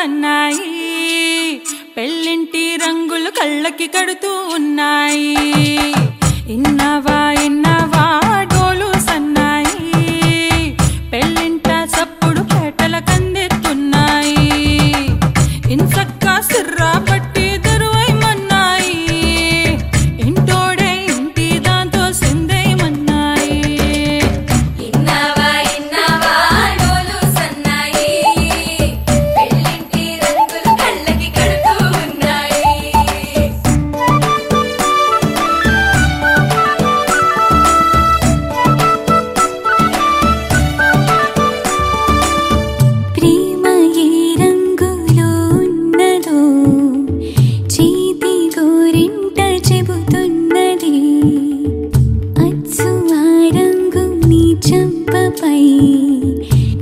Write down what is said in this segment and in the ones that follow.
సన్నాయి పెళ్ళింటి రంగులు కళ్ళకి కడుతూ ఉన్నాయి. ఇన్నవా ఇన్నవా డోలు సన్నాయి పెళ్ళింట సప్పుడు పేటల కందెత్తున్నాయి. ఇన్సక్క సిర్రా పట్టి దరువైమన్నాయి ఇంటోడే ఇంటి దాంతో సిందేయమన్నాయి. ఇన్నవా ఇన్నవా డోలు సన్నాయి పెళ్ళింటి రంగులు కళ్ళకి కడుతూ ఉన్నాయి. ప్రేమ ఏ రంగులో ఉన్నదో చేతి గోరింట చెబుతున్నది. అచ్చు ఆ రంగు నీ చెంపపై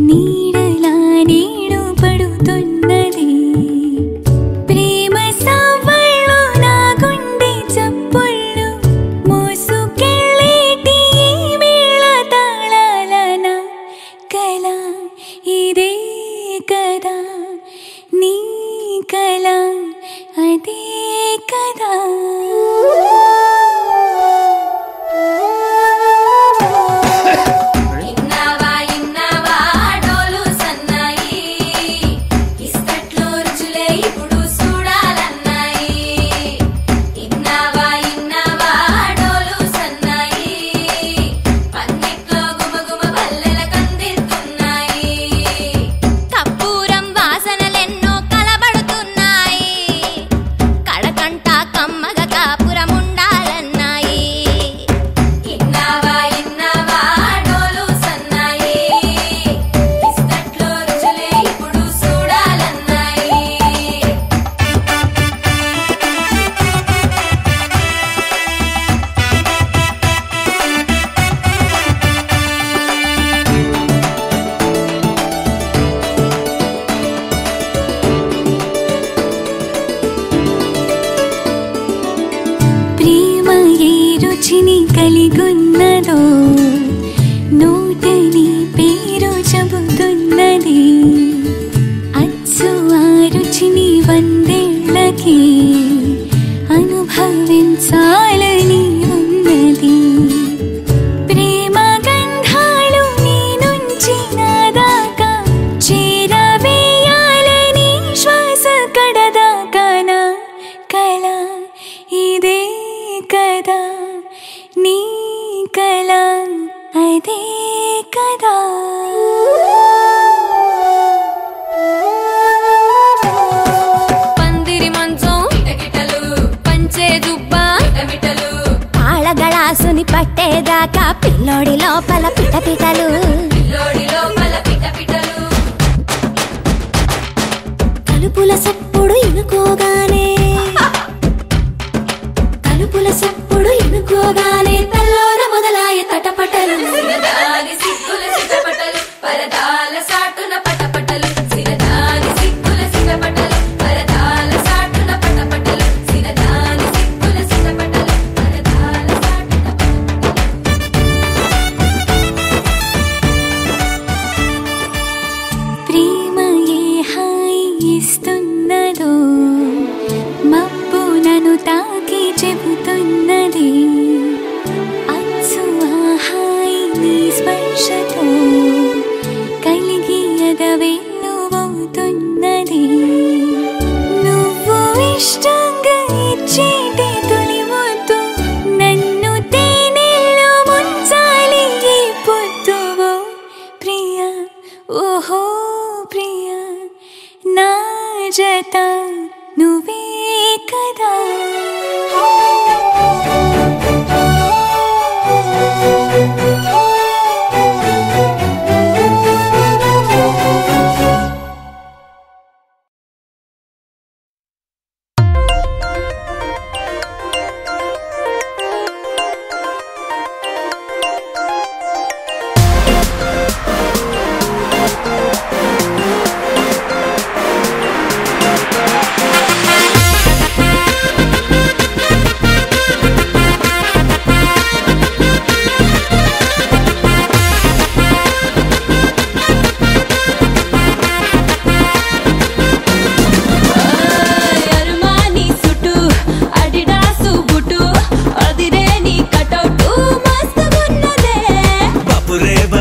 నీడలా నీడు పడుతున్నది. ప్రేమ సవ్వళ్ళు నా గుండె చప్పుళ్ళు మోసుకెళ్ళేటి ఈ మేళ తాళాలన కళ ఇదే కదా నీ కళ అదే కదా. ఇన్నవా ఇన్నవా డోలు సన్నాయి ఇస్తట్లో రుచులే ఇప్పుడు చూడాలన్నాయి. ఇన్నవా ఇన్నవా డోలు సన్నాయి పన్నెట్లో గుమగుమ పల్లెల కందిస్తున్నాయి. కప్పూరం వాసనలెన్నో కలబడుతున్నాయి. కడకంట కమ్మగ కాపురం ఉండాలన్నాయి. ఇన్నవా ఇన్నవా డోలు సన్నాయి ఇస్తట్లో రుచులే ఇప్పుడు చూడాలన్నాయి. ప్రేమ ఏ రుచిని కలిగున్నదో నోటని పేరు చెబుతున్నది. అచ్చు ఆ రుచిని వందేళ్ళకి అనుభవించాలని ఉన్నది. ప్రేమ గంధాలు నీ నుంచి నా దాకా చేరవేయాలని శ్వాస కడదాకా నా కళ ఇదే కదా నీ కళ అదే కదా. పందిరి మంచం కిటకిటలు పంచే జుబ్బా కిటమిటలు ఆళగళాసుని పట్టేదాకా పిల్లోడి లోపల పిటపిటలు పిల్లోడి లోపల పిటపిటలు. తలుపుల సప్పుడు ఇనుకోగానే తలుపుల సప్పుడు ఇనుకోగానే తల్లోన మొదలాయ తటపటలు. సిరదాని సిగ్గుల సిటపటలు పరదాల సాటున పటపటలు. సిరదాని సిగ్గుల సిటపటలు పరదాల సాటున పటపటలు. సిరదాని సిగ్గుల సిటపటలు పరదాల సాటున ప్రేమ ఏ హాయి ఇస్తున్నదో మబ్బు నన్ను తాకి చెబుతున్నది. అచ్చు ఆ హాయి నీ స్పర్శతో కలిగి ఎదవెల్లువవుతున్నది. నువ్వు ఇష్టంగా ఇచ్చేటి తొలి ముద్దు నన్ను తేనెల్లో ముంచాలి ఈ పొద్దువో ప్రియా ఓహో ప్రియా నా జత నువ్వే కదా.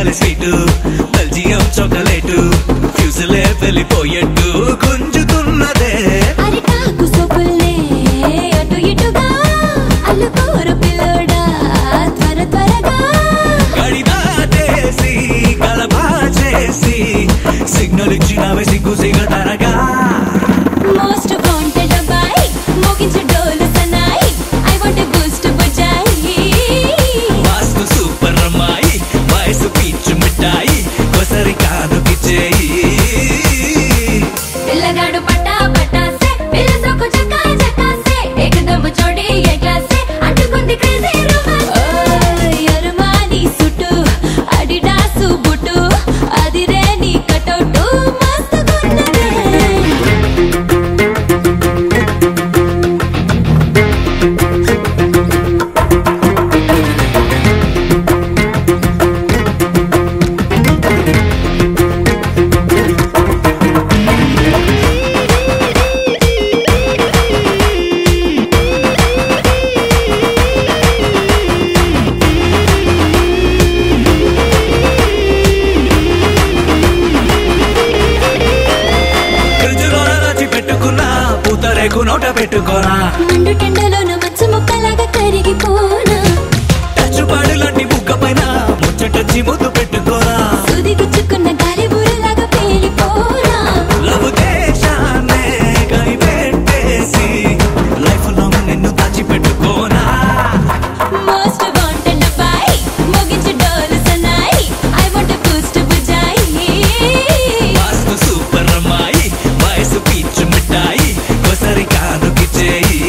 బెంగాలీ స్వీటు బెల్జియం చాక్లెట్ ఫ్యూజులే వెళ్ళిపోయేట్టు గుంజుతున్నదే అరిటాకు సొప్పుల్నే అటు ఇటుగా అల్లుకోరు పిల్లోడా త్వర త్వరగా గడిదాటేసి గలబా చేసి సిగ్నల్ ఇచ్చినవే సిగ్గు సిగతరగా మోస్ట్ వాంటెడ్ అబ్బాయి మోగించు డోలు సన్నాయి I want a Boost Bujjai vastu super అమ్మాయి వయసు పీచు మిఠాయి కొసరి కాదు పిచ్చేయి పిల్లగాడు పట్టా పట్టాసే పిల్ల సోకు చక్కా చక్కాసే ఏకదమ్ చోడి ఏ క్లాసే అంటుకుంది క్రేజీ రొమాన్స్ యరమాని సుట్టు అడిడాసు బుట్టు అదిరే నీ కటౌట్ మస్తుగున్నదే ఫ్రిడ్జ్లోన రాచి పెట్టుకున్నా పూతరేకు నోట పెట్టుకోనా మండు టెండలోన మంచు ముక్కలాగా కరిగిపోనా టచ్చుపాడు లాంటి బుగ్గ పైన ముచ్చటచ్చి ముద్దు పెట్టుకోనా సూది గుచ్చుకున్న గాలి బూరలాగా పేలిపోనా లవ్ దేశాన్నే కనిపెట్టేసి లైఫ్ లాంగ్ నిన్ను దాచి పెట్టుకోనా మోస్ట్ వాంటెడ్ అబ్బాయి మోగించు డోలు సన్నాయి I want a Boost Bujjai vastu super అమ్మాయి వయసు పీచు మిఠాయి కొసరి కాదు పిచ్చేయి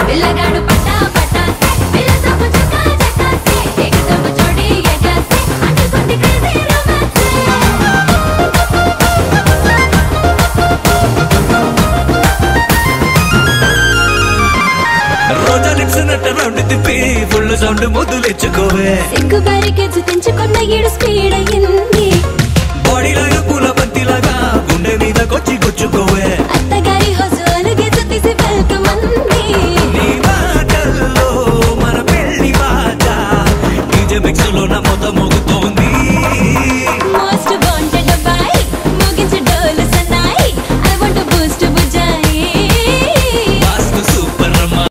పిల్లగాడు పట్టా పట్టాసే పిల్ల సోకు చక్కా చక్కాసే ఏకదమ్ చోడి ఏ క్లాసే అంటుకుంది క్రేజీ రొమాన్స్ రోజా లిప్స్ నట్ట రౌండ్ తిప్పి ఫుల్ సౌండ్ ముద్దులు ఇచ్చుకోవే సిగ్గు బారికెచ్చు తెంచుకున్న ఈడు స్పీడ్ అయ్యింది బాడీలో పూల బంతిలాగా గుండె మీద కొచ్చి గుచ్చుకోవే అత్తగారి హౌస్ అలుగేసు తీసి వెల్కమ్ అంది నీ మాటల్లో మన పెళ్లి బాట డీజే మిక్స్ లో నా మొత్తం మోగుతోంది మోస్ట్ వాంటెడ్ అబ్బాయి మోగించు డోలు సన్నాయి I want a Boost Bujjai vastu super అమ్మా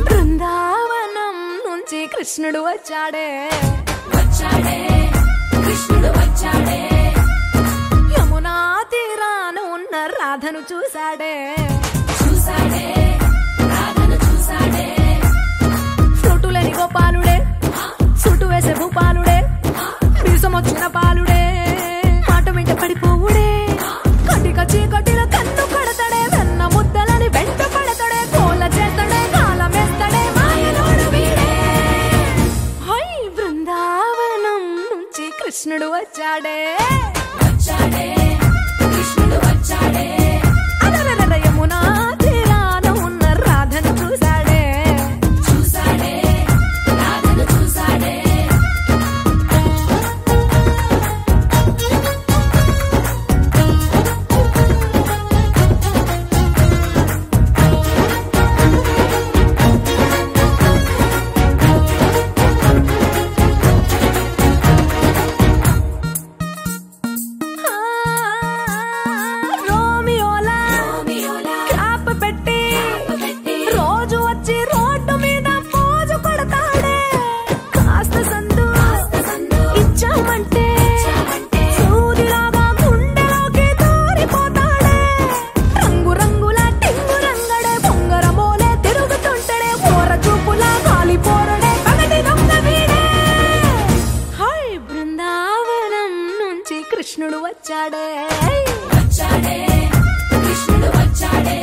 బృందావనం నుంచి కృష్ణుడు వచ్చాడే వచ్చాడే కృష్ణుడు వచ్చాడే యమునా తీరాన ఉన్న రాధను చూశాడే చూసాడే రాధను చూసాడే ఫ్రూటులేని గోపాలుడే సుట్టు వేసే భూపాలుడే మీసం వచ్చిన పాలుడే మాట వెంట పడిపోవుడే కటిక చీకటిలో కన్ను కొడతాడే వెన్న ముద్దలని వెంట పడతాడే కోల చేతడే కాలమేస్తాడే మాయలోడు వీడే హై బృందావనం నుంచి కృష్ణుడు వచ్చాడే వచ్చాడే కృష్ణుడు వచ్చాడే అలరల యమునా తీరాన ఉన్న రాధను చూశాడే చూసాడే రాధను చూసాడే వచ్చాడే వచ్చాడే కృష్ణుడు వచ్చాడే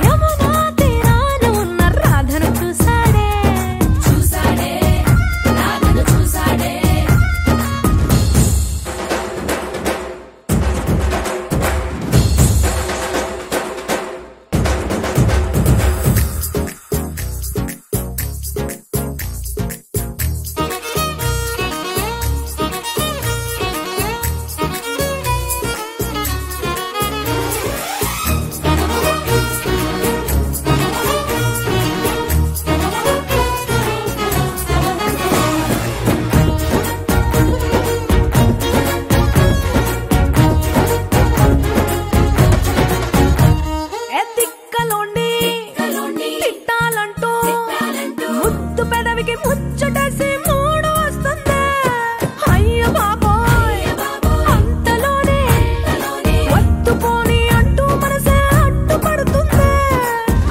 యమునా తీరాన ఉన్న రాధను చూసాడే చూసాడే రాధను చూసాడే ముద్దు పెదవికి ముచ్చటేసి మూడు వస్తుంది అయ్య బాబోయ్ అంతలోనే వత్తుపోని అంటూ మనసే అడ్డుపడుతుంది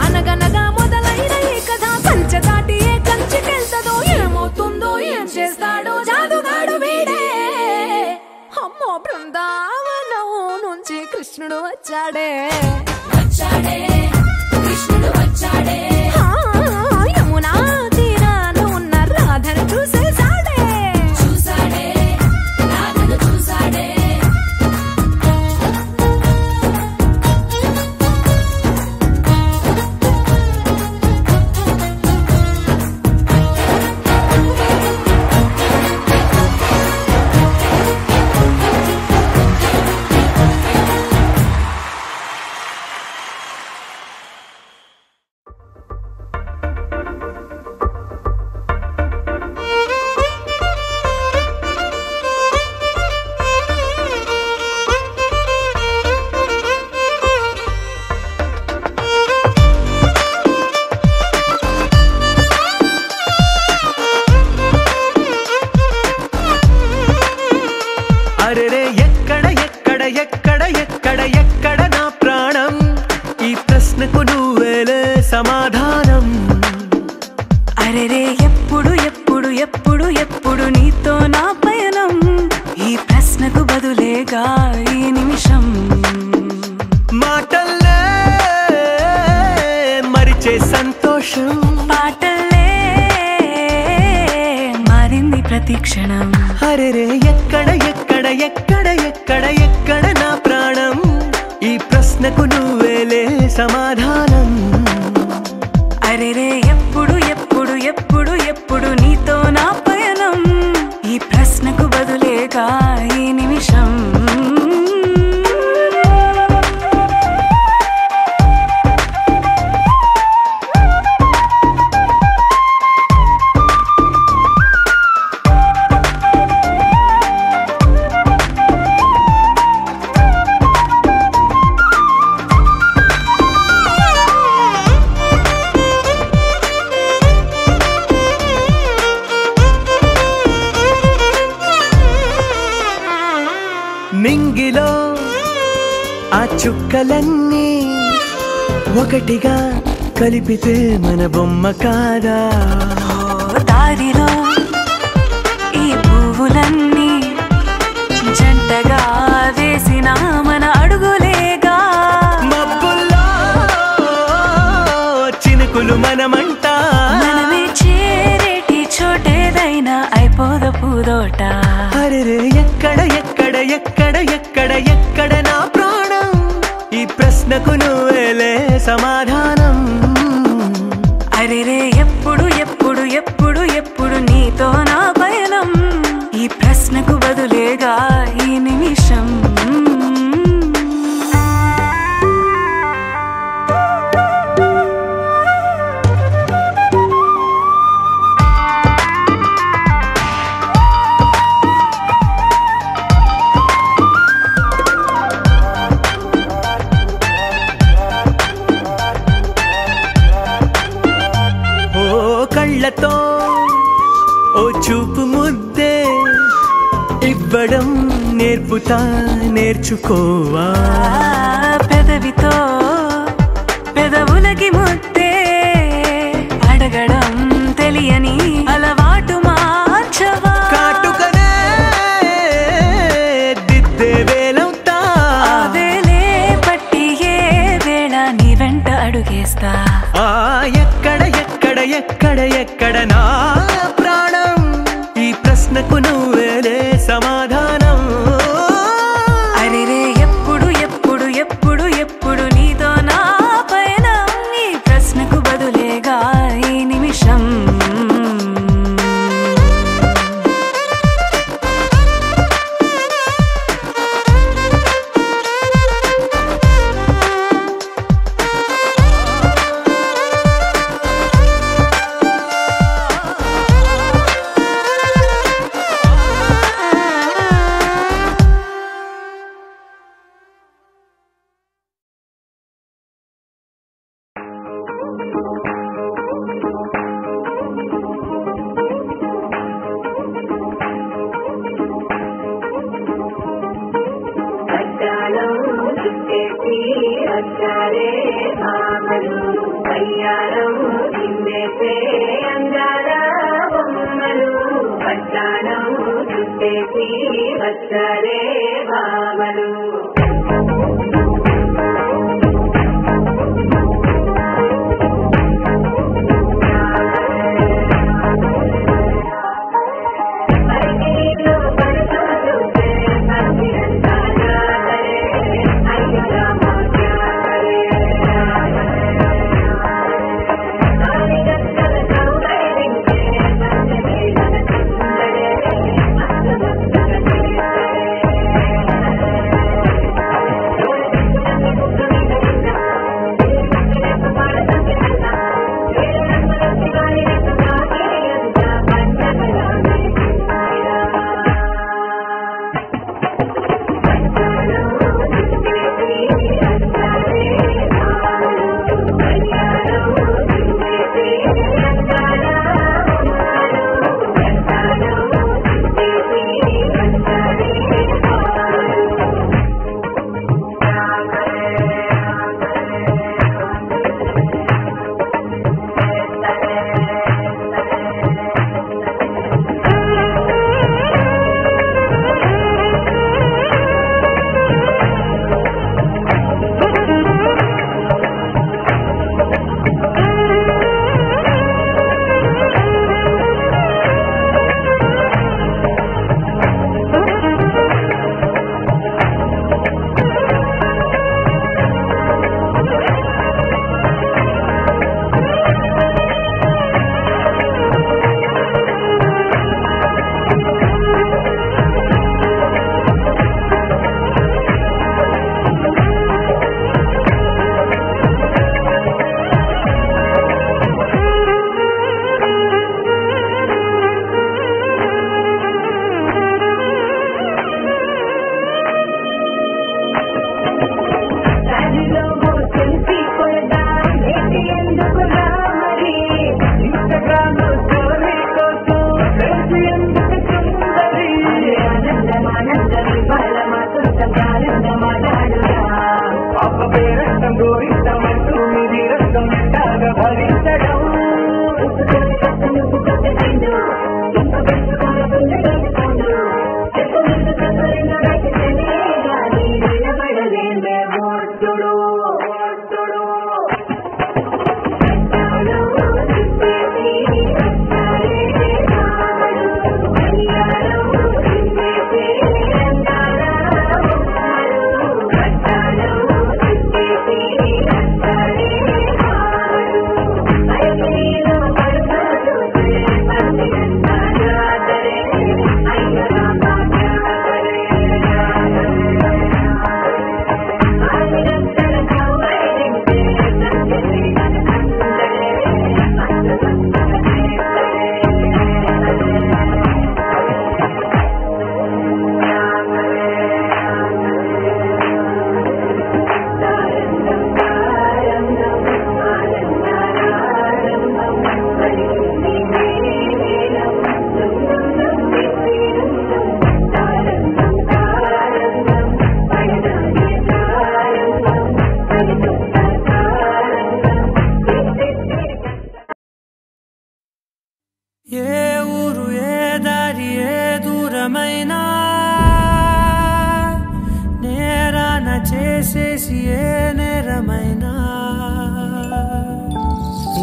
అనగనగా మొదలైన ఈ కథ కంచె దాటి ఏ కంచికెళ్తదో ఏమవుతుందో ఏం చేస్తాడో జాదుగాడు వీడే అమ్మో బృందావనం నుంచి కృష్ణుడు వచ్చాడే వచ్చాడే కృష్ణుడు వచ్చాడే యమునా తీరాన ఉన్న రాధను చూసేసాడే చూసాడే రాధను చూసాడే అరెరే ఎక్కడ ఎక్కడ ఎక్కడ ఎక్కడ ఎక్కడ నా ప్రాణం ఈ ప్రశ్నకు నువ్వేలే సమాధానం అరెరే ఎప్పుడు ఎప్పుడు ఎప్పుడు ఎప్పుడు నీతో నా పయనం ఈ ప్రశ్నకు బదులేగా ఈ నిమిషం మాటల్లే మరిచే సంతోషం పాటలే మారింది ప్రతి క్షణం అరెరే ఎక్కడ ఎక్కడ ఎక్కడ ఎక్కడ ఎక్కడ నా ప్రాణం ఈ ప్రశ్నకు నువ్వేలే సమాధానం అరెరే ఎప్పుడు ఎప్పుడు ఎప్పుడు ఎప్పుడు నీతో నా పయనం ఈ ప్రశ్నకు బదులేగా ఈ నిమిషం నింగిలో ఆ చుక్కలన్నీ ఒకటిగా కలిపితే మన బొమ్మ కాదా దారిలో ఈ పువ్వులన్నీ జంటగా వేసిన మన అడుగులేగా మబ్బుల్లో చినుకులు మనమంట మనమే చేరేటి చోటేదైనా అయిపోద పూదోట అరెరే ఎక్కడ ఎక్కడ ఎక్కడ ఎక్కడ ఎక్కడ నా ప్రాణం ఈ ప్రశ్నకు నువ్వేలే సమాధానం అరెరే ఎప్పుడు ఎప్పుడు ఎప్పుడు ఎప్పుడు నీతో నా పయనం ఈ ప్రశ్నకు బదులేగా ఈ నిమిషం కళ్ళతో ఓ చూపు ముద్దే ఇవ్వడం నేర్పుతా నేర్చుకోవా పెదవితో పెదవులకి ముద్దే అడగడం తెలియని అలవాటు మార్చవా కాటుకనే వచ్చారే మామలు అయ్యారం చిందేసే అందాల బొమ్మలు పట్టాణం చుట్టేసి వచ్చారే మామలు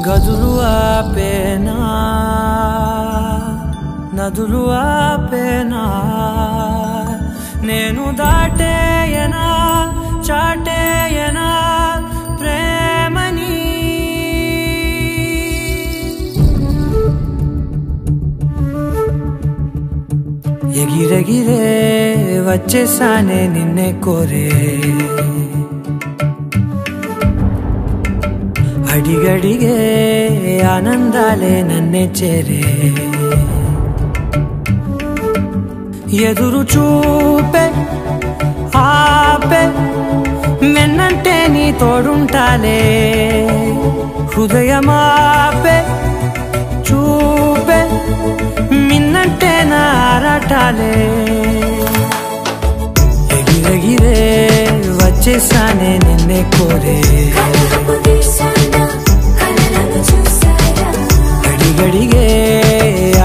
గదులు ఆపేనా నదులు ఆపేనా నేను దాటేయనా చాటేయనా ప్రేమని ఎగిరెగిరే వచ్చేసానే నిన్నే కోరే అడిగడిగే ఆనందాలే నన్నే చేరే ఎదురు చూపే ఆపే మెన్నంటే నీ తోడుంటాలే హృదయమాపే చూపే మిన్నంటే నా ఆరాటాలే ఎగిరెగిరే వచ్చే వచ్చేసానే నిన్నే కోరే గడిగడిగే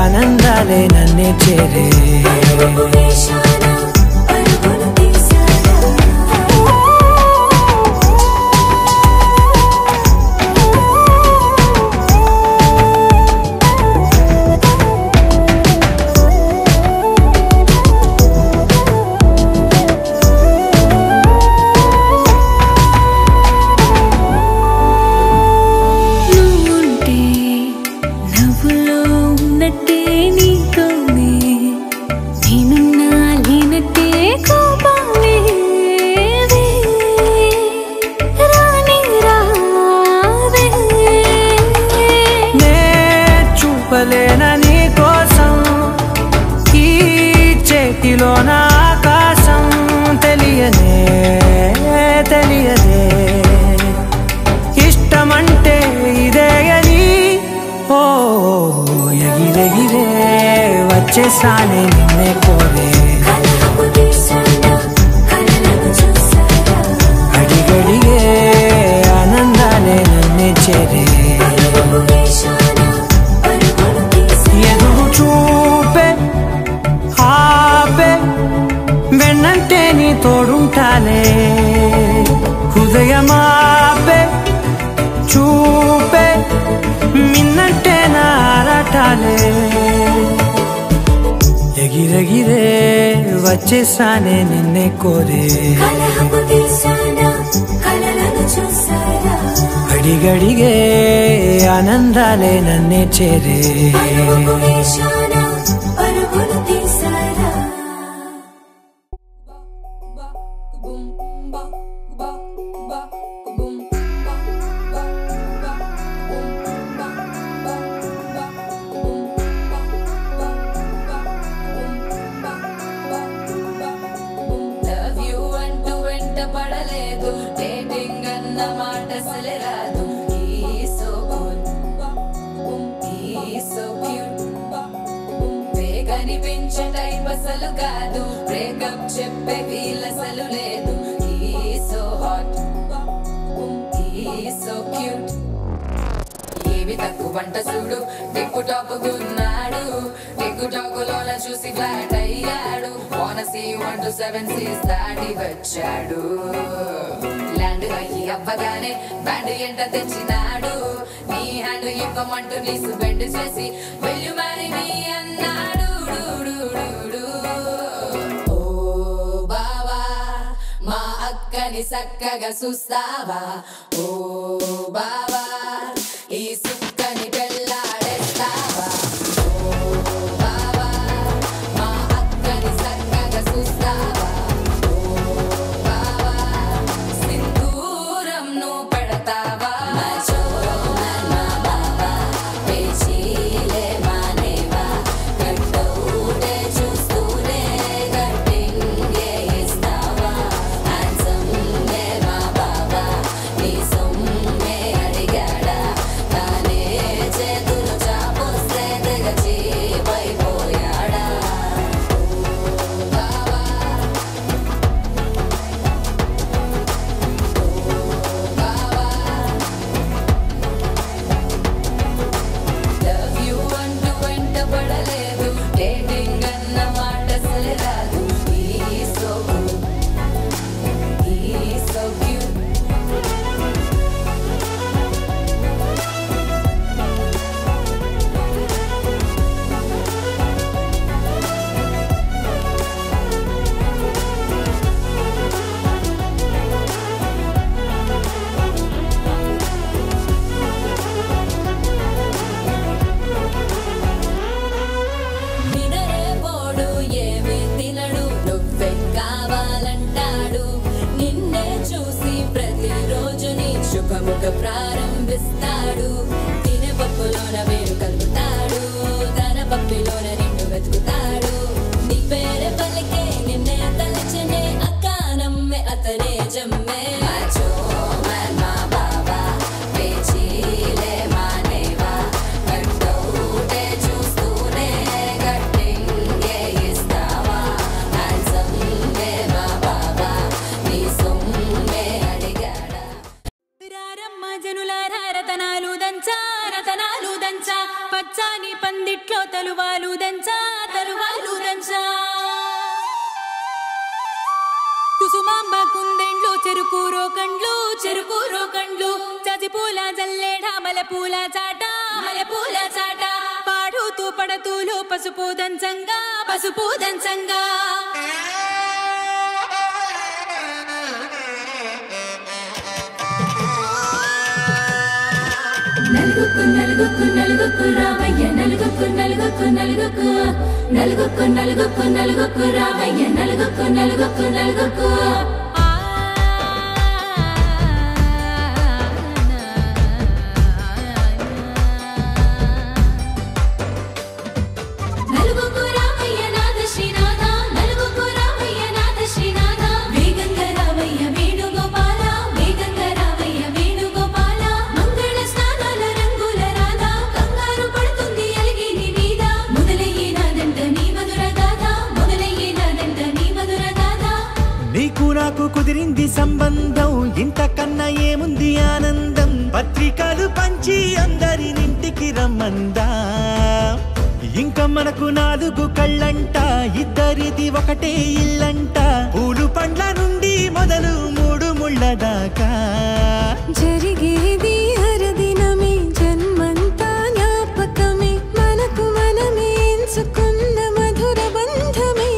ఆనందాలే నన్నే చేరే నీ కోసం ఈ చేతిలోన ఆకాశం తెలియదే ఇష్టమంటే ఇదే అని ఓ ఎగిరెగిరే వచ్చేసానే నిన్నే కోరే అడిగడిగే ఆనందాలే నన్నే చేరే ఎదురు చూపే ఆపే వెన్నంటే నీ తోడుంటాలే హృదయమాపే చూపే మిన్నంటే నారాటాలే ఎగిరెగిరే వచ్చేసానే నిన్నే కోరే అడిగడిగే ఆనందాలే నన్నే చేరే బ్రేకప్ చెప్పే వీల్ అసలు లేదు సో హాట్ సో క్యూట్ ఏవి తక్కువ వంట చూడు టిక్కు టాప్ గున్నాడు టిక్కు టాక్ లోన చూసి ఫ్లాట్ అయ్యాడు వానసీ 1 to 7 సీస్ దాటి వచ్చాడు ల్యాండ్ అయ్యి అవ్వగానే బ్యాండ్ ఎంట తెచ్చినాడు నీ హ్యాండ్ ఇవ్వమంటూ నీసు బెండ్ చేసి వెళ్ళు మరి మీ అన్నాడు అక్కని సక్కగా చూస్తావా ఓ బావా ఈ సుక్కని పెళ్ళాడేస్తావా ఓ బావా మా అక్కని సక్కగా చూస్తావా ఓ బావా సింధూరం నువ్వు పెడతావా మా బావా పేచీలే మానేవా కట్టౌటే చూస్తూనే కట్టింగే ఇస్తావా శుభముఖ ప్రారంభిస్తాడు తినే పప్పులోన వేరు కలుపుతాడు తన పప్పిలోన నిన్ను వెతుకుతాడు నీ పేరే పలికే నిన్నే తలచనే అక్క నమ్మే అతనే జమ్మే మా బాబా పేచీలే మానేవా కట్టౌటే చూస్తూనే కట్టింగే ఇస్తావా హ్యాండ్సమ్మే మా బాబా నీ సొమ్మే తరువాలు దంచా కుసుమాంబ కుందెండ్లు చెరుకూరో కండ్లు చజిపూల జల్లేడ మలపూల చాట పాడుతూ పడతూలు పసుపు దంచంగా నలుగుకు రామయ్య నలుగుకు రామయ్య నలుగుకు నాకు కుదిరింది సంబంధం ఇంతకన్నా ఏముంది ఆనందం పత్రికలు పంచి అందరినింటికి రమ్మందా ఇంకా మనకు 4 కళ్ళంట ఇద్దరిది ఒకటే ఇల్లంట పూలు పండ్ల నుండి మొదలు 3 ముళ్ళ దాకా జరిగేది హరదినమే జన్మంతా జ్ఞాపకమే మనకు మనమే ఎంచుకున్న మధుర బంధమే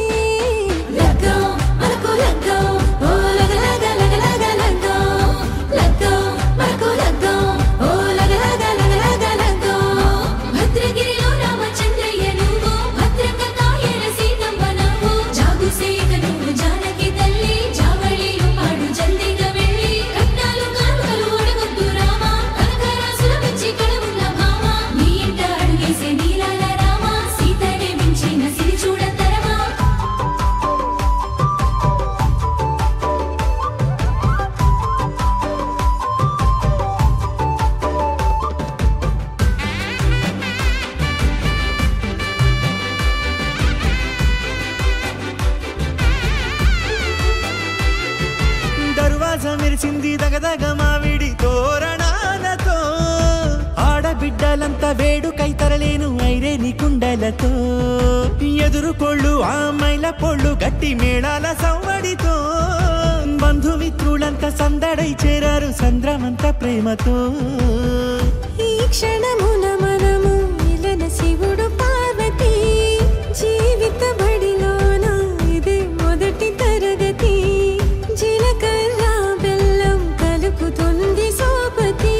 మెరిసింది దగదగ మావిడి తోరణాలతో ఆడబిడ్డలంతా వేడుకై తరలేను ఐరేని కుండలతో ఎదురుకోళ్ళు ఆ మైల పొళ్ళు గట్టి మేళాల సవ్వడితో బంధుమిత్రులంతా సందడై చేరారు సంద్రమంత ప్రేమతో ఈ క్షణమున మనము ఇలన శివుడు పార్వతి జీవిత బడిలోన ఇదే మొదటి తరగతి జీలకర్ర బెల్లం కలుపుతుంది సోపతి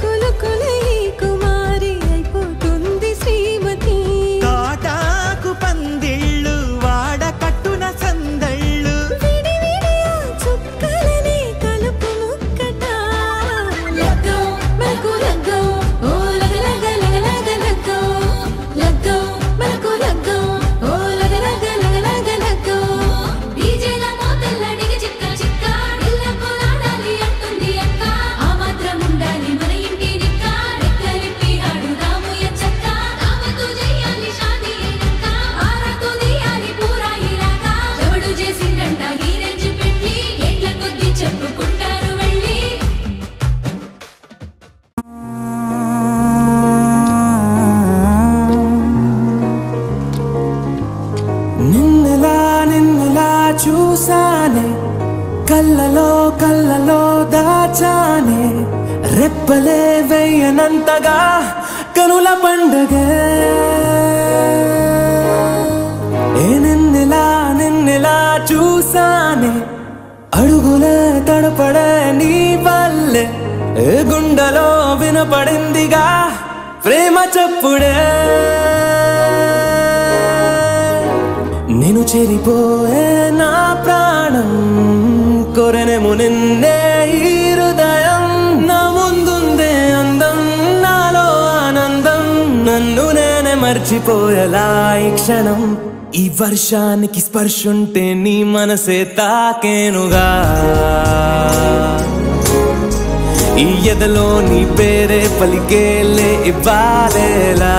కులుకులై కుమారి అయిపోతుంది శ్రీమతి కాటాకు పందిళ్ళు వాడ కట్టున సందళ్ళు విడివిడియా చుక్కలనే కలుపు ముక్కట లగ్గో మనకు లగ్గో ఓ లగలగలగలగలగ్గో లగ్గో మనకు లగ్గో ఓ లగలగలగలగలగ్గో డీజేల మోతల్ల డిగి చిక్క చిక్క ఇళ్ళకు లాడాలి అంటుంది అక్క ఆ మాత్రం ఉండాలి మన ఇంటి నిక్క రెక్కలిప్పి ఆడుదాము ఎంచక్క దావతు చేయాలి షాదీ అయినాక ఆరాతు తీయాలి పూరాయిలాగా ఎవడు చేసిందంట ఈ రేంజ్ పెళ్లి ఏండ్ల కొద్ది చెప్పుకుంటారు వెళ్ళి నిన్నలా చూసానే కళ్ళలో దాచానే రెప్పలే వేయనంతగా కనుల పండగే నిన్నలా చూసానే అడుగులే తడపడే నీ వల్లే గుండెలో వినపడిందిగా ప్రేమ చెప్పుడే నేను చెరిపోయే నా ప్రాణం కొరనేమో నిన్నే ఈ హృదయం నా ముందుందే అందం నాలో ఆనందం నన్ను నేనే మర్చిపోయేలా ఈ క్షణం ఈ వర్షానికి స్పర్శుంటే నీ మనసే తాకేనుగా ఈ ఎదలో నీ పేరే పలికేలే ఇవ్వాలేలా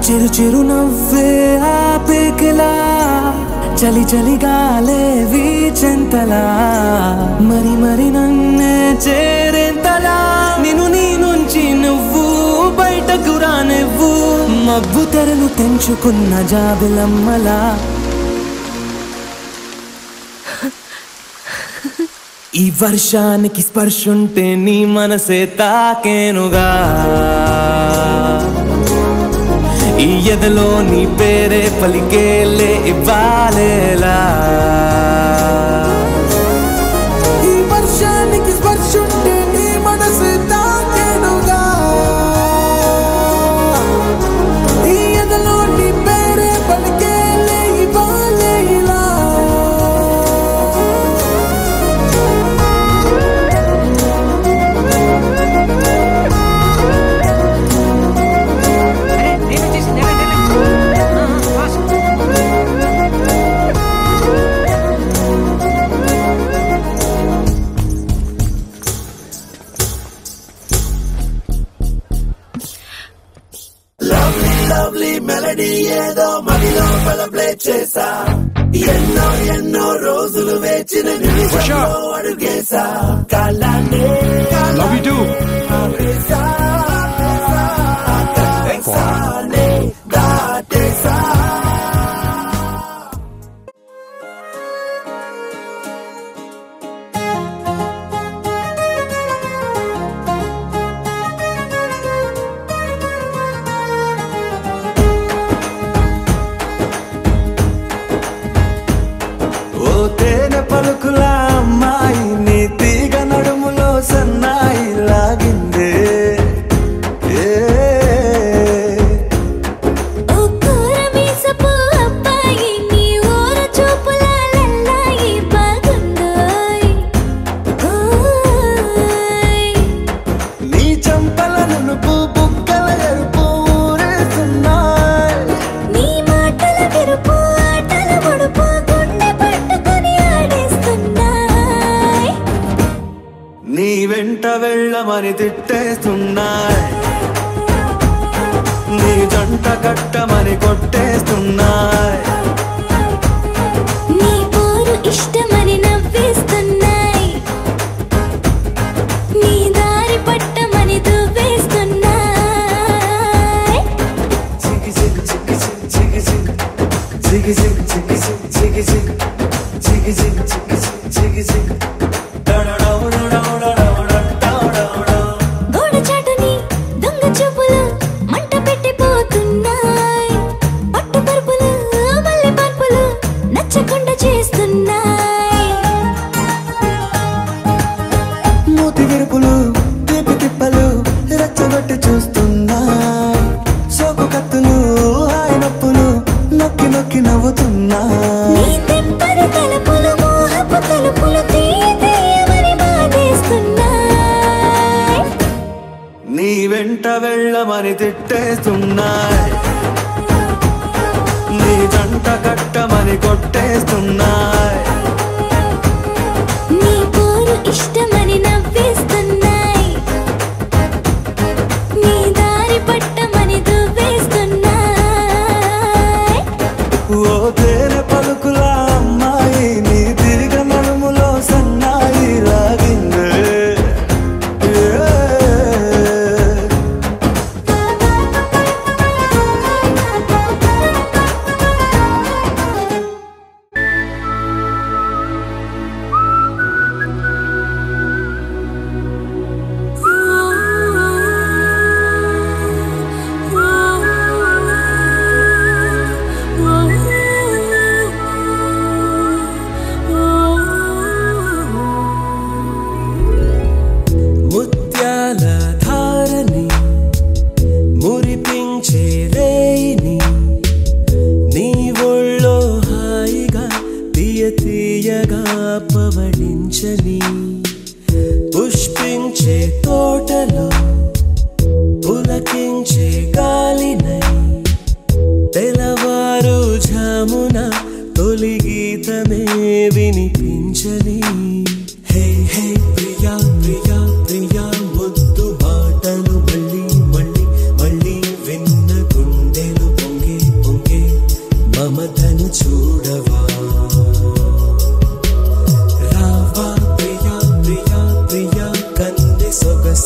చిరు చిరు నవ్వే ఆపేకలా చలి చలిగాలే వీచెంతలా మరి మరి నన్నే చేరేంతలా నిన్ను నీ నుంచి నువ్వు బయటకు రానివ్వు మబ్బు తెరలు తెంచుకున్న జాబిలమ్మలా ఈ వర్షానికి స్పర్శుంటే నీ మనసే తాకేనుగా ఈ ఎదలో నీ పేరే పలికేలే ఇవ్వాలేలా ఈ వర్షానికి స్పర్శుంటే నీ మనసే తాకేనుగా ఈ ఎదలో నీ పేరే పలికేలే ఇవ్వాలేలా లవ్లీ మెలడీ ఏదో మదిలో ప్లే చేసా ఎన్నో ఎన్నో రోజులు వేచిన నిమిషంలో అడుగేసా కాలాన్ని దాటేసా తేనె పలుకుల అమ్మాయి నీ తీగ నడుములో సన్నాయి లాగిందే నీ చంపల నునుపు బుగ్గల ఎరుపు ఊరేస్తున్నాయి నీ మాటల విరుపు ఆటల ముడుపు గుండె పట్టుకొని ఆడేస్తున్నాయి నీ వెంట వెళ్ళమని తిట్టేస్తున్నాయి నీ జంట కట్టమని కొట్టేస్తున్నాయి నీ పోరు ఇష్టమని నవ్వేస్తున్నాయి నీ దారి పట్టమని దువ్వేస్తున్నాయి చికి చికి చికి చికి చికి చికి చికి చికి చికి చికి చికి చికి చికి చికి గోడ చాటుని దొంగ చూపులు మంట పెట్టిపోతున్నాయి పట్టు పరుపులు మల్లె పరుపులు నచ్చకుండా చేస్తున్నాయి మూతి విరుపులు తీపి తిప్పలు రెచ్చగొట్టి చూస్తున్నాయి సోకు కత్తులు హాయి నొప్పులు నొక్కి నొక్కి నవ్వుతున్నాయి నీ తెప్పని తలుపులు మోహపు తలుపులు తీయమని బాధేస్తున్నాయి నీ వెంట వెళ్ళమని తిట్టేస్తున్నాయి నీ జంట కట్టమని కొట్టేస్తున్నాయి నీ పోరు ఇష్టమని నవ్వేస్తున్నాయి నీ దారి పట్టమని దువ్వేస్తున్నాయి ఓ తేనె పలుకుల అమ్మాయి నీ తిరిగ నడుములో సన్నాయి లాగిందే ముత్యాల ధారని మురిపించే రేయిని నీ ఒళ్ళో హాయిగా తీయ తీయగా పవళించని పుష్పించే తోటలో పులకించే గాలినై తెలవారు ఝామున తొలి గీతమే వినిపించని హే హే ప్రియా ప్రియా ప్రియా ముద్దు మాటలు మళ్ళీ మళ్ళీ మళ్ళీ విన్న గుండెలు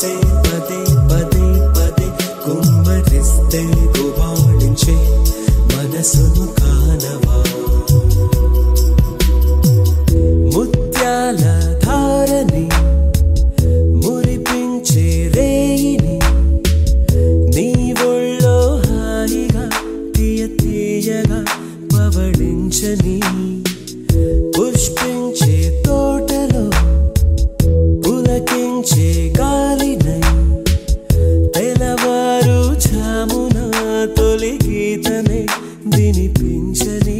సొగసే పదే పదే పదే కుమ్మరిస్తే గుబాళించే మనసును కానవా ముత్యాల ధారని మురిపించే రేయిని నీ ఒళ్ళో హాయిగా తీయ తీయగా పవళించని పుష్పించే తోటలో పులకించే గాలినై తెలవారు ఝామున తొలి గీతమే వినిపించని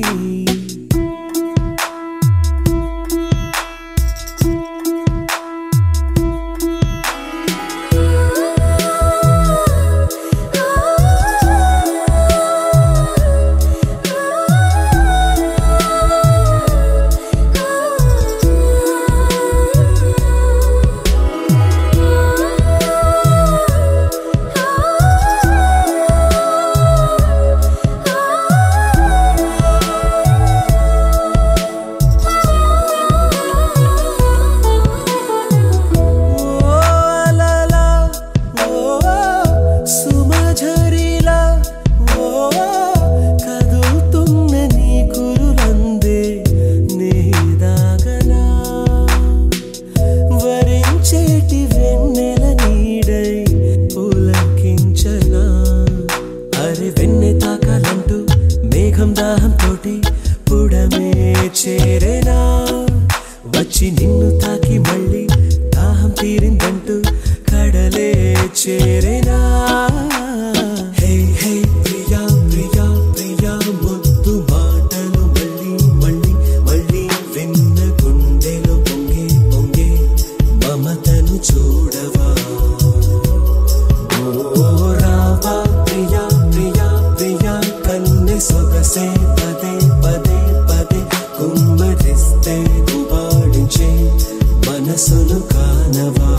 చేరేనా వచ్చి నిన్ను తాకి మళ్ళీ దాహం తీరిందంటూ కడలే చేరేనా హే హే ప్రియా ప్రియా ప్రియా ముద్దు మాటలు మళ్ళీ మళ్ళీ మళ్ళీ విన్న గుండెలో పొంగే పొంగే మమతను చూడవా ఓ రావా ప్రియా ప్రియా ప్రియా కన్నె సొగసే పదే పదే పదే కుమ్మరిస్తే గుబాళించే మనసును కానవా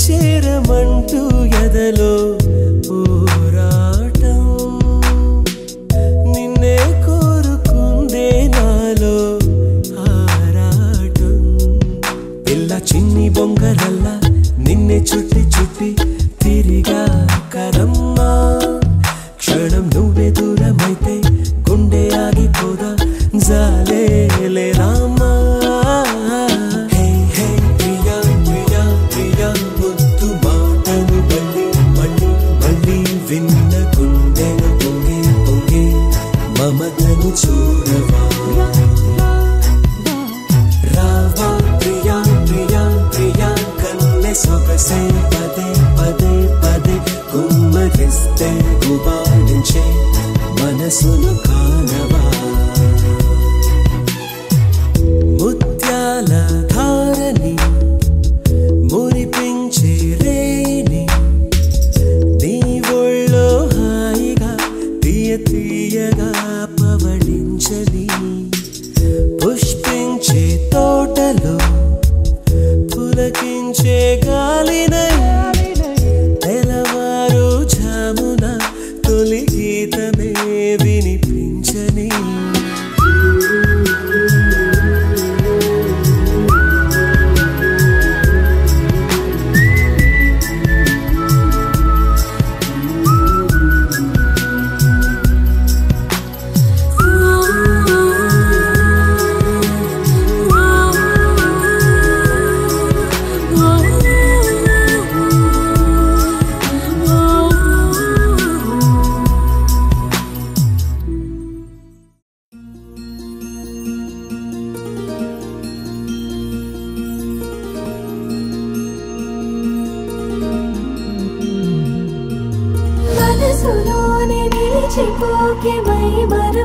చేరమంటూ ఎదలో పోరాటం నిన్నే కోరుకుందే నాలో ఆరాటం పిల్ల చిన్ని బొంగరల్లా నిన్నే చుట్టి చుట్టి తిరిగా కరమ్మా క్షణం నువ్వే దూరమైతే గుండె ఆగిపోదా జాలే రామా విన్న గుండెను పొంగే పొంగే మమతను చూడవా రావా ప్రియా ప్రియా ప్రియా కన్నె సొగసే పదే పదే పదే కుమ్మరిస్తే గుబాళించే మనసును కానవా ముత్యాల ధారని మురిపించే రేయిని తీయగా పవళించని పుష్పించే తోటలో పులకించే గాలినై తెలవారు ఝామున తొలి గీతమే వినిపించని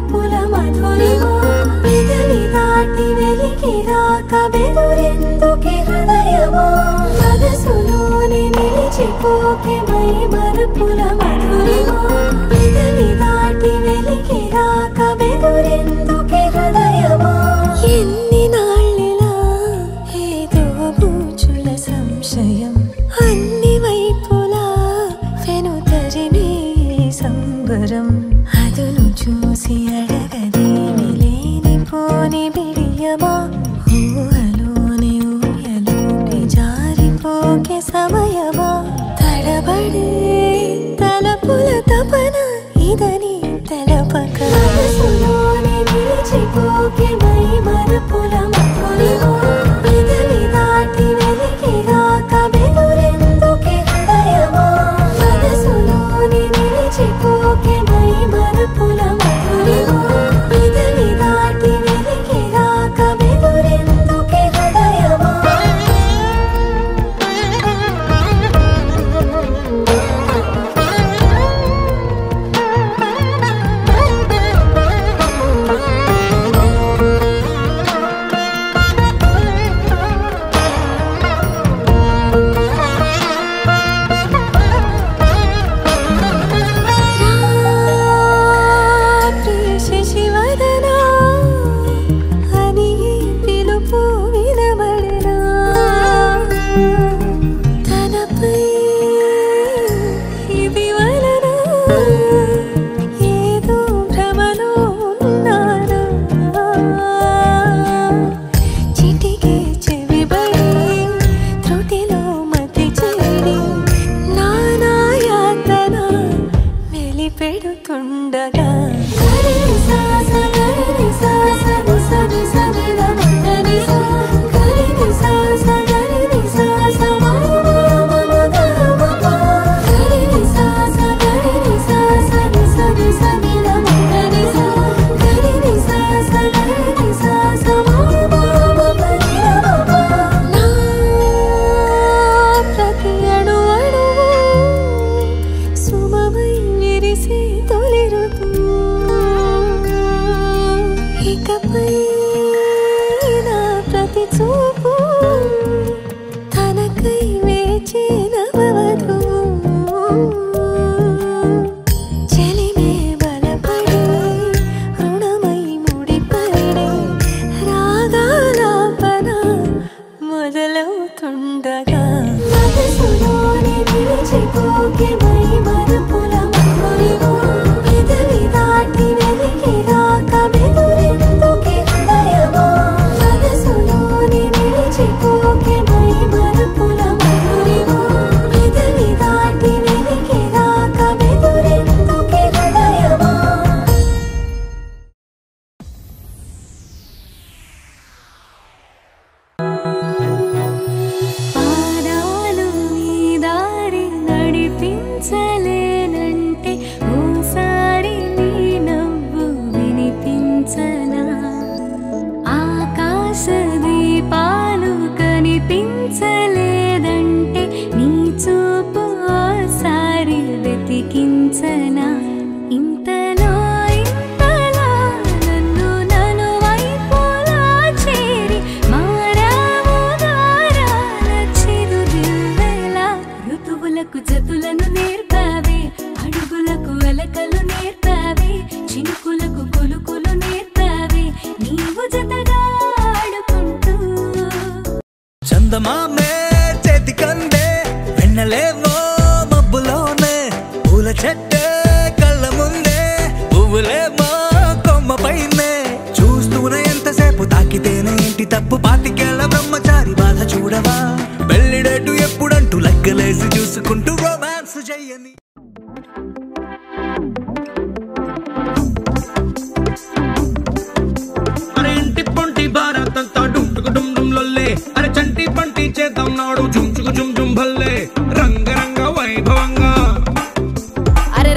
మరపుల మధురిమా పెదవి దాటి వెలికి రాక బెదురెందుకే హృదయమా మనసులోని నిలిచిపోకే మై మరపుల మధురిమా పెదవి దాటి వెలికి రాక బెదురెందుకే హృదయమా ఎన్ని నాళ్ళిలా ఏదో బూచుల సంశయం అన్ని వైపులా వెనుతరిమే సంబరం అదును చూసి అడగదేమి లేనిపోని బిడియమా ఊహలోని ఊయలోకి జారిపోకే సమయమా తడబడే తలపుల తపన ఇదని తెలపక మనసులోని నిలిచిపోకే మై మరపుల మధురిమా పెదవి దాటి వెలికి రాక బెదురెందుకే హృదయమా మనసులోని నిలిచిపోకే మై మరపుల మధురిమా పెదవి దాటి వెలికి రాక బెదురెందుకే హృదయమా శశివదనా అని పిలుపు వినబడనా తనపై ఇది వలన ఏదో భ్రమలో ఉన్నానా చిటికే చెవిబడి త్రుటిలో మతి చేరి నానా యాతన వెలిపెడుతుండగా ప్రతి అణు అణువు సుమమై విరిసే తొలి ఋతువు ఇకపై నా ప్రతి చూపు తనకై వేచి నవవధువు చెలిమే బలపడి రుణమై ముడిపడి రాగాలాపన మొదలవుతుండగా మనసులోని నిలిచిపోకే మై మరపుల మధురిమా పెదవి దాటి వెలికి రాక బెదురెందుకే హృదయమా మనసులోని నిలిచిపోకే మై మరపుల మధురిమా పెదవి దాటి వెలికి రాక బెదురెందుకే హృదయమా పాదాలు నీ దారి నడిపించలేనంటే ఓసారి నీ నవ్వు వినిపించనా ఆకాశ దీపాలు కనిపించలేదంటే నీ చూపు ఓసారి వెతికించనా ఇంతలో ఇంతలా నన్ను నలువైపులా చేరి మారావు దారాల చిరుదివ్వెలా ఋతువులకు జతులను నేర్పావే అడుగులకు అలకలు నేర్పావే చినుకులకు కొలుకులు నేర్పావే నీవు జతగా ఆడుకుంటూ చందమామే చేతి కందే వెన్నలేవో మబ్బులోనే పూల చెట్టే కళ్ళ ముందే పువ్వులేమో కొమ్మ పైనే చూస్తూనే ఎంతసేపు తాకితేనే ఏంటి తప్పు పాతికేళ్ల బ్రహ్మచారి బాధ చూడవా పెళ్లిడేటు ఎప్పుడంటూ లెక్కలేసి చూసుకుంటూ రొమాన్స్ చెయ్యని అరే ఇంటి పొంటి భారతంతా డుంటుకు డుమ్ డుమ్ లొల్లే అరే చంటి పంటి చేద్దాం నాడు జుంచుకు జుమ్ జుమ్ భల్లే రంగరంగ వైభవంగా అరే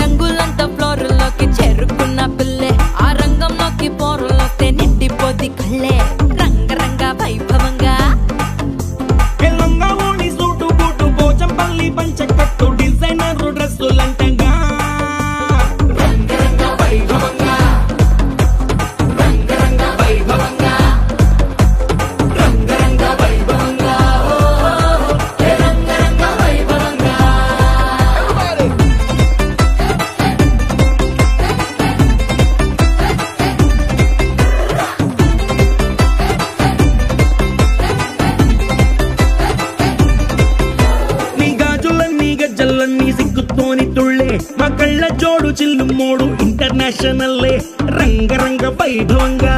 నేషనల్లే రంగరంగ వైభవంగా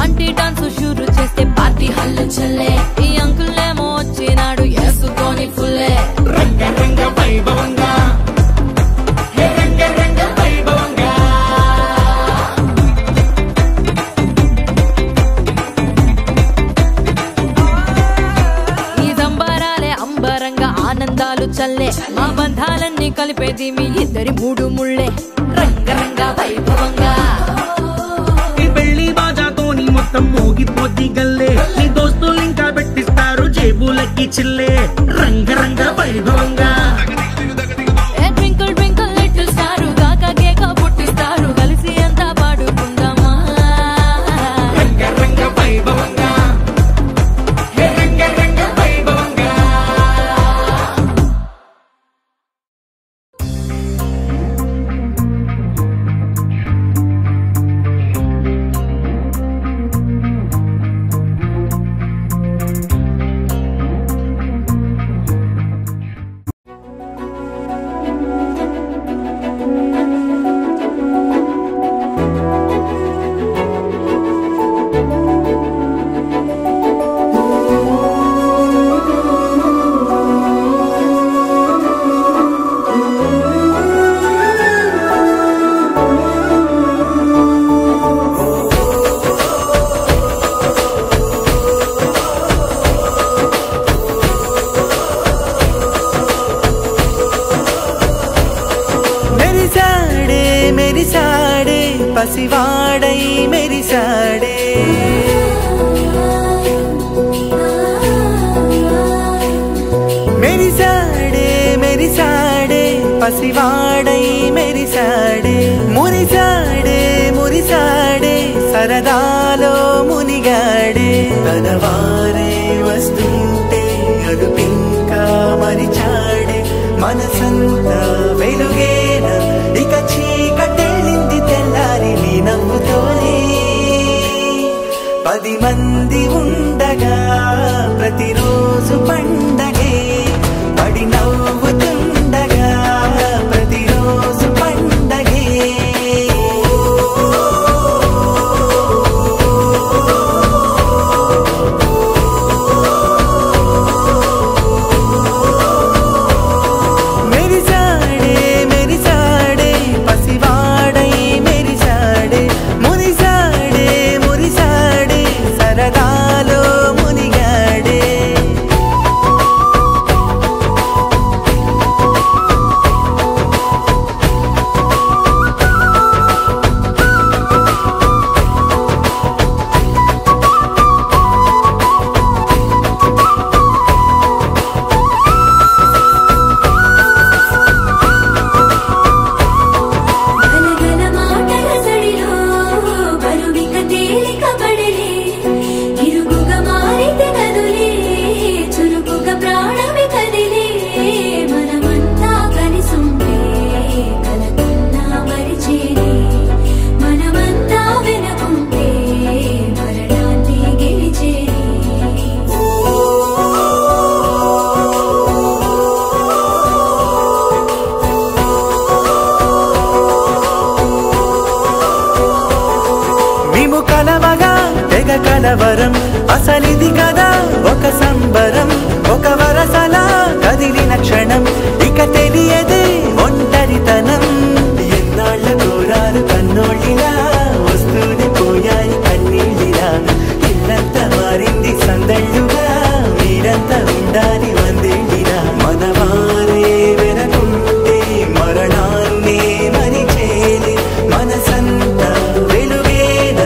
ఆంటీ డాన్స్ షురు చేస్తే పార్టీ హల్లు చల్లే ఈ అంకుల్ ఏమో వచ్చినాడు వేసుకొని ఫుల్లే రంగరంగ వైభవంగా రంగరంగ వైభవంగా ఈ సంబరాలే అంబరంగా ఆనందాలు చల్లే మా బంధాలన్నీ కలిపేది మీ ఇద్దరి మూడు ముళ్ళే రంగరంగ వైభవంగా ఈ పెళ్లి బాజాతోని మొత్తం మోగిపోద్ది గల్లే నీ దోస్తులు ఇంకా పెట్టిస్తారు జేబులకి చిల్లే రంగరంగ వైభవంగా ట్వింకిల్ ట్వింకిల్ లిటిల్ స్టార్ కాక కేక పుట్టిస్తారు కలిసి అంతా పాడుకుందామా రంగరంగ వైభవంగా రంగరంగ వైభవంగా పసివాడై మెరిసాడే మెరిసాడే మెరిసాడే పసివాడై మెరిసాడే మురిసాడే మురిసాడే సరదాలో మునిగాడే తనవారే వస్తుంటే అదుపింకా మరిచాడే మనసంతా వెలుగేన ఇక చీకటెళ్ళింది తెల్లారి నీ నవ్వుతోనే 10 మంది ఉండగా ప్రతిరోజు పండగే పడి నవ్వుతుండగా ప్రతిరోజు పండగే మెరిసాడే మెరిసాడే పసివాడై మెరిసాడే మురిసాడే మురిసాడే సరదాలో మునిగాడే గలగల మాటల సడిలో బరువిక తేలిక పడలే ఇరుకుగా మారితే కదులే చురుకుగా ప్రాణమి కదిలే మనమంతా కలిసుంటే కలకన్నా మరిచేనే మనమంతా వెనకుంటే మరణాన్ని గెలిచేనే మేము కలవగా తెగ కలవరం అసలిది కదా ఒక సంబరం ఒక వరసలా కదిలిన క్షణం ఇక తెలియదే ఒంటరితనం ఎన్నాళ్ళ కోరాలు కన్నోళ్ళిలా వస్తూనే పోయాయి కన్నీళ్ళిలా ఇల్లంతా మారింది సందళ్ళుగా మీరంతా ఉండాలి వందేళ్ళిలా మనవారే వెనకుంటే మరణాన్నే మరిచేలి మనసంతా వెలుగేన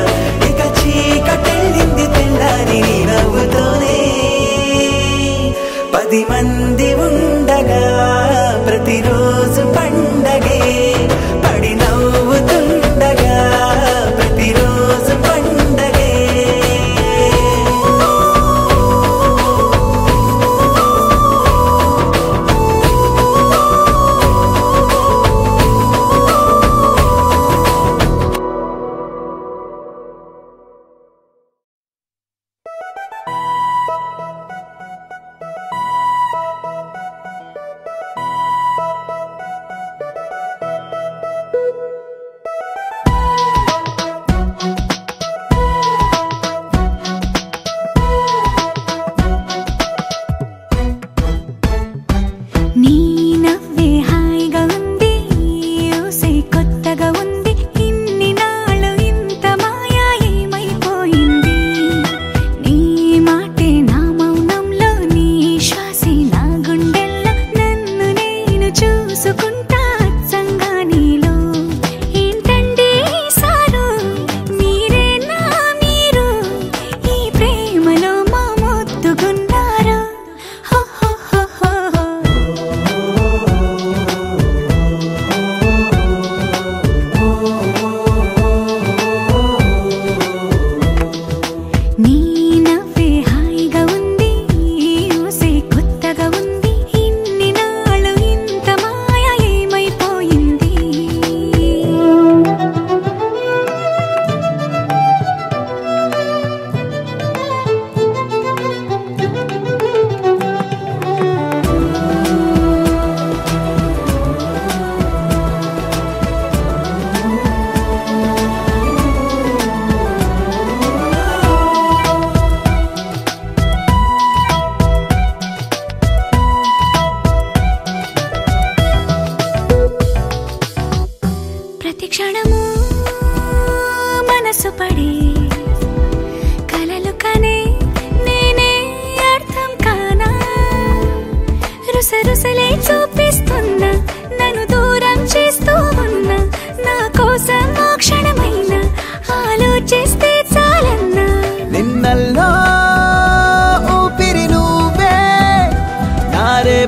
ఇక చీకటెళ్ళింది తెల్లారి నీ నవ్వుతోనే 10 మంది ఉండగా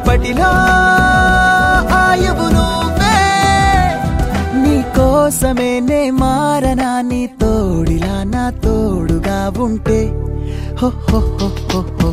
రేపటిలో ఆయువు నువ్వే నీ కోసమే నే మారనా నీ తోడిలా నా తోడుగా ఉంటే హో హో హో హో హో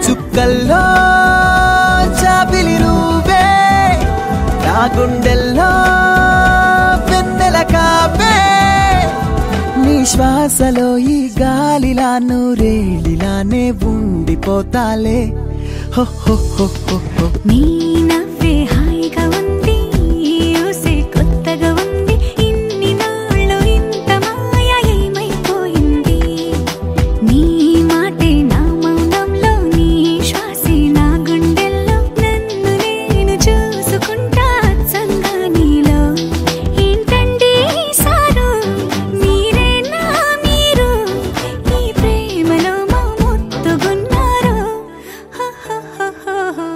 చుక్కల్లో చాపిలి నువ్వే నా గుండెల్లో వెన్నెల కాపే నీ శ్వాసలో ఈ గాలిలా నూరేలిలానే ఉండిపోతాలే హో హో హో హో హో నీ నవ్వే హాయిగా ఉంది ఊసే కొత్తగా ఉంది ఇన్ని నాళ్ళు ఇంత మాయ ఏమైపోయింది నీ మాటే నా మౌనంలో నీ శ్వాసే నా గుండెల్లో నన్ను నేను చూసుకుంటా అచ్చంగా నీలో ఏంటండి సారు మీరే నా మీరు ఈ ప్రేమలో మా ముత్తుగున్నారు హో హో హో హో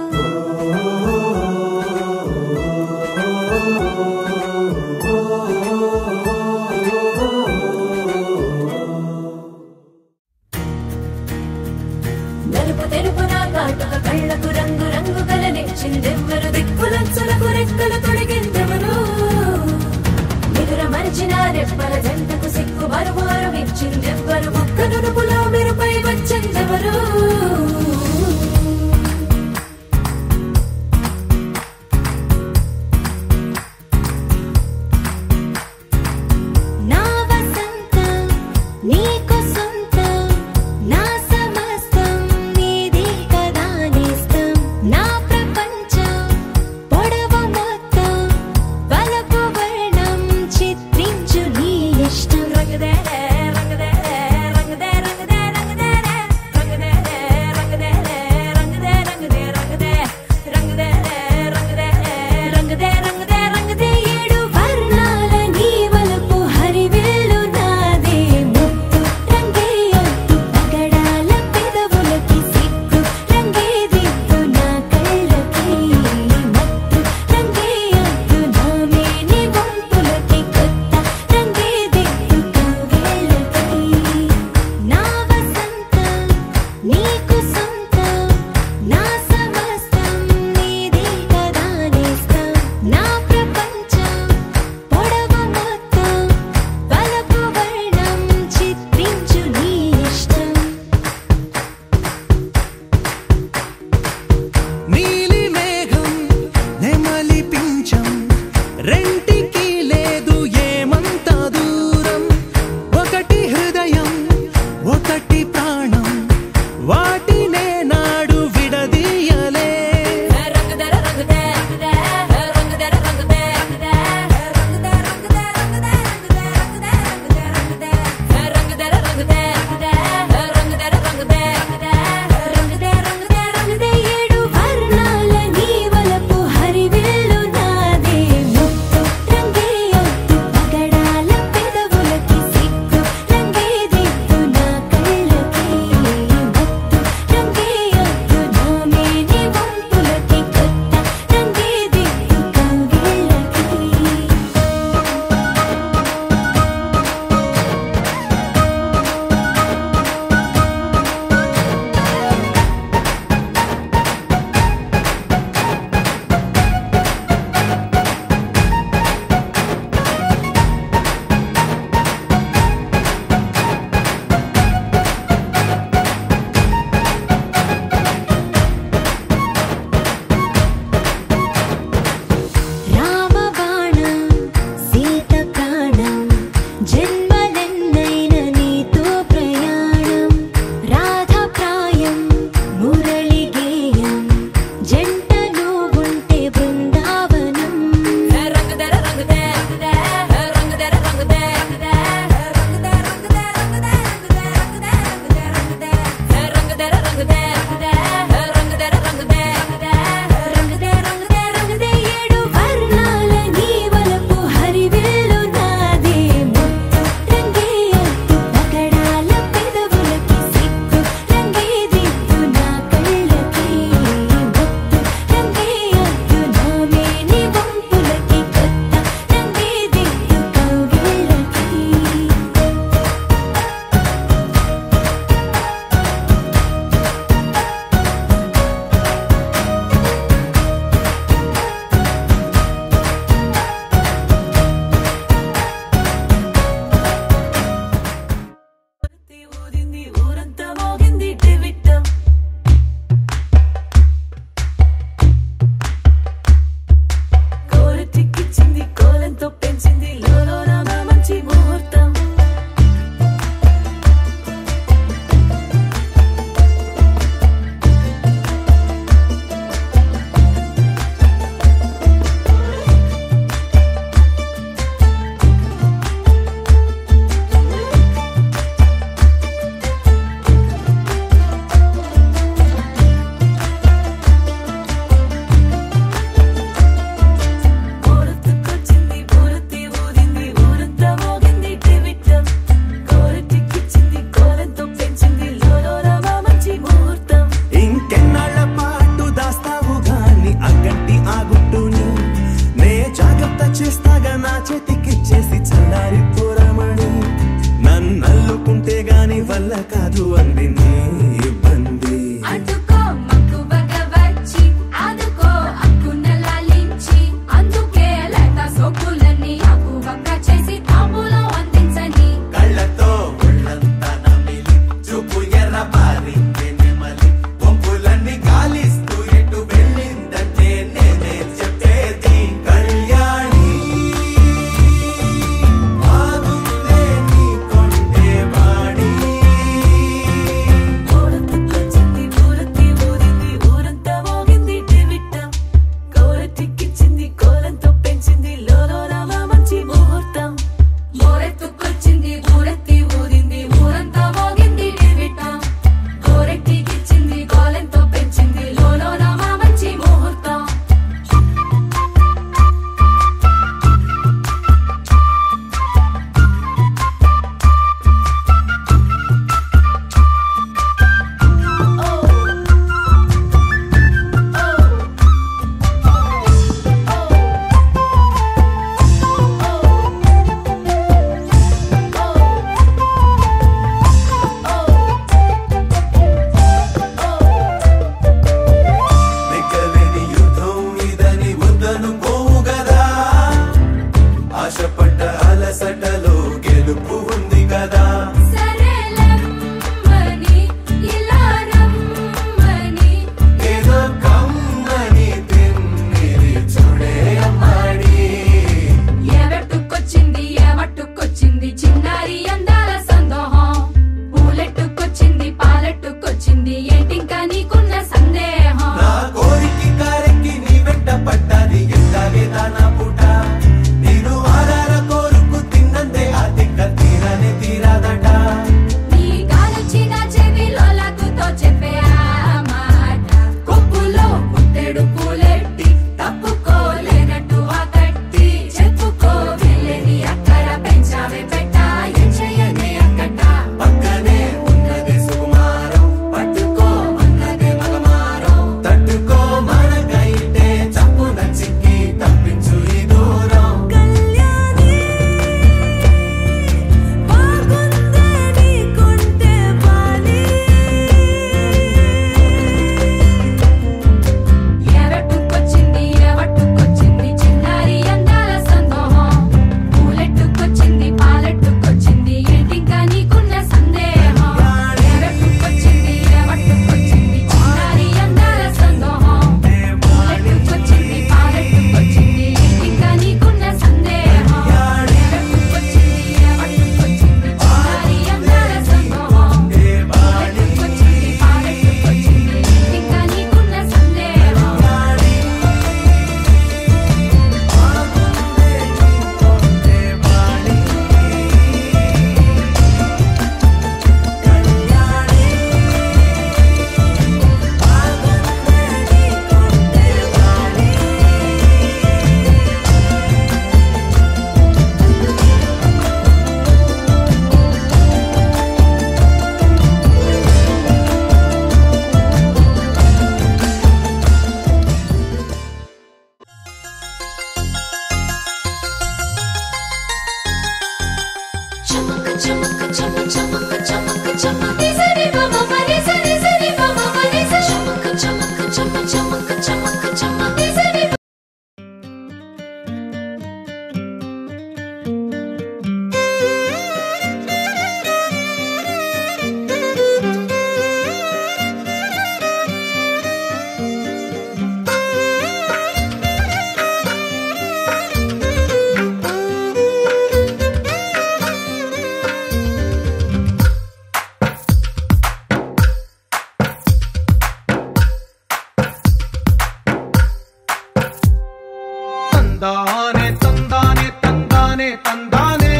తందానే తందానే తందానే తందానే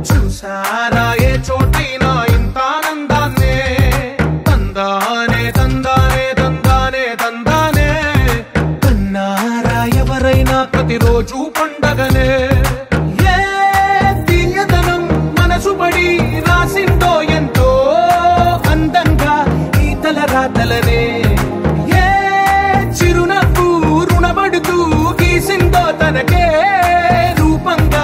చూసారా ఏ చోటైనా ఇంత ఆనందాన్నే తందానే తందానే తందానే తందానే కన్నారా ఎవరైనా ప్రతిరోజు పండగనే ఏ తీయదనం మనసుపడి రాసిందో ఎంతో అందంగా ఈ తలరాతలనే ఏ చిరునవ్వు రుణపడుతూ గీసిందో తనకే రూపంగా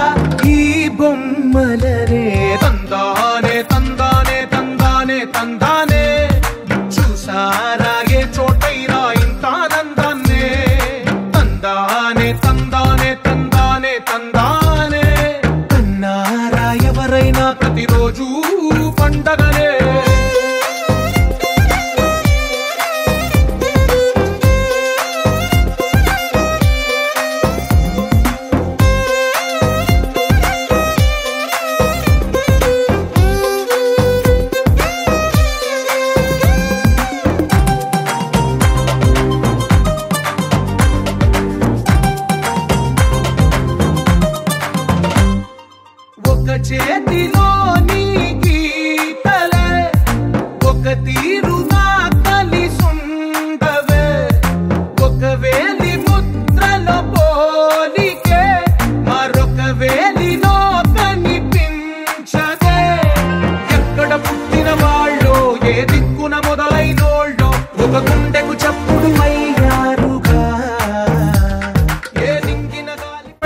ఈ బొమ్మలనే తందానే తందానే తందానే తందానే చూసారా ఏ చోటైనా ఇంత ఆనందాన్నే తందానే తందానే తందానే తందానే కన్నారా ఎవరైనా ప్రతిరోజు పండగనే ఒక చేతిలోని గీతలే ఒక తీరుగా కలిసుండవే ఒక వేలి ముద్రల పోలికే మరొక వేలిలో కనిపించదే ఎక్కడ పుట్టిన వాళ్ళో ఏ దిక్కున మొదలైనోళ్ళో ఒక